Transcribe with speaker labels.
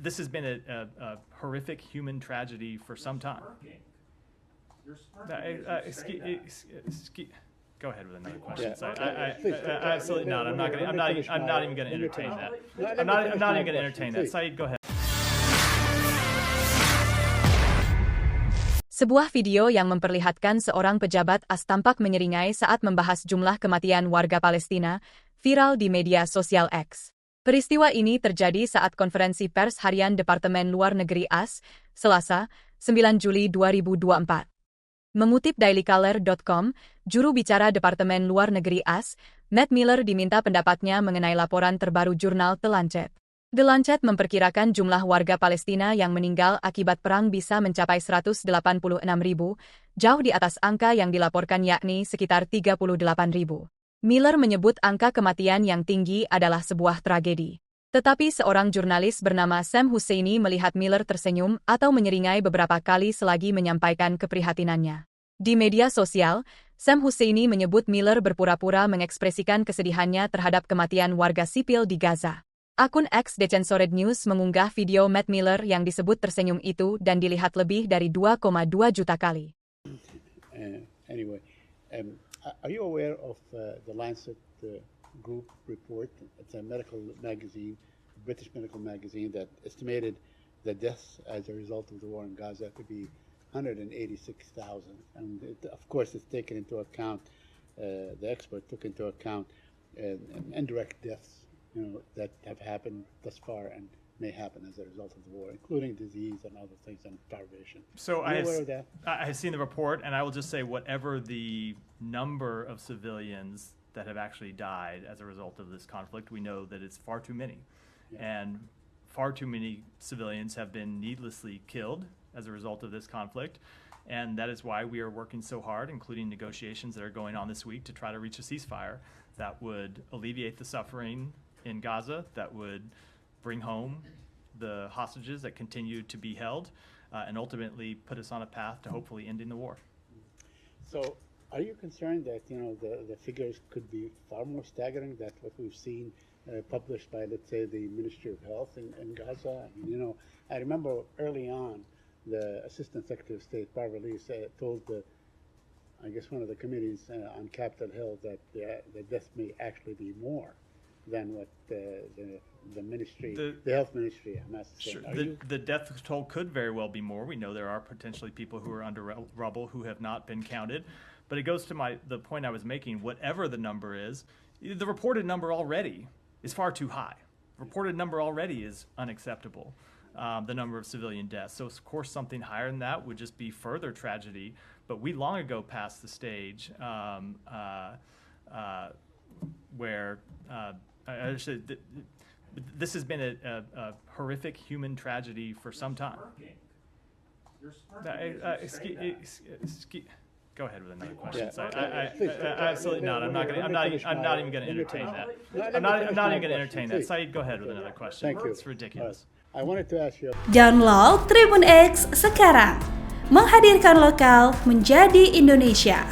Speaker 1: this has been a horrific human tragedy for some time. Go ahead with another question. Absolutely not. I'm not even going to entertain that. I'm not even going to entertain that. Said, go ahead.
Speaker 2: Sebuah video yang memperlihatkan seorang pejabat AS tampak menyeringai saat membahas jumlah kematian warga Palestina, viral di media sosial X. Peristiwa ini terjadi saat konferensi pers harian Departemen Luar Negeri AS, Selasa, 9 Juli 2024. Mengutip dailycaller.com, juru bicara Departemen Luar Negeri AS, Matt Miller diminta pendapatnya mengenai laporan terbaru jurnal The Lancet. The Lancet memperkirakan jumlah warga Palestina yang meninggal akibat perang bisa mencapai 186.000, jauh di atas angka yang dilaporkan yakni sekitar 38.000. Miller menyebut angka kematian yang tinggi adalah sebuah tragedi. Tetapi seorang jurnalis bernama Sam Husseini melihat Miller tersenyum atau menyeringai beberapa kali selagi menyampaikan keprihatinannya. Di media sosial, Sam Husseini menyebut Miller berpura-pura mengekspresikan kesedihannya terhadap kematian warga sipil di Gaza. Akun X Decensored News mengunggah video Matt Miller yang disebut tersenyum itu dan dilihat lebih dari 2,2 juta kali.
Speaker 3: Anyway, are you aware of the Lancet group report? It's a medical magazine, British medical magazine, that estimated the deaths as a result of the war in Gaza to be 186,000. And of course, it's taken into account, the expert took into account indirect deaths, that have happened thus far and may happen as a result of the war, including disease and other things and starvation.
Speaker 1: So I have seen the report, and I will just say whatever the number of civilians that have actually died as a result of this conflict, we know that it's far too many. Yeah. And far too many civilians have been needlessly killed as a result of this conflict. And that is why we are working so hard, including negotiations that are going on this week to try to reach a ceasefire that would alleviate the suffering in Gaza, that would bring home the hostages that continue to be held, and ultimately put us on a path to hopefully ending the war.
Speaker 3: So are you concerned that, the figures could be far more staggering than what we've seen published by, let's say, the Ministry of Health in Gaza? I remember early on, the Assistant Secretary of State, Barbara Lee, told one of the committees on Capitol Hill that the deaths may actually be more than what the ministry, the health ministry, has to say.
Speaker 1: Sure. The death toll could very well be more. We know there are potentially people who are under rubble who have not been counted. But it goes to the point I was making. Whatever the number is, the reported number already is far too high. Reported number already is unacceptable. The number of civilian deaths. So of course something higher than that would just be further tragedy. But we long ago passed the stage where this has been a horrific human tragedy for some time. Go ahead with another question. Absolutely not. I'm not even going to entertain that. I'm not even going to entertain that. Said, go ahead with another question.
Speaker 3: Thank you.
Speaker 1: It's ridiculous.
Speaker 3: I wanted to ask you.
Speaker 4: Download Tribun X sekarang, menghadirkan lokal menjadi Indonesia.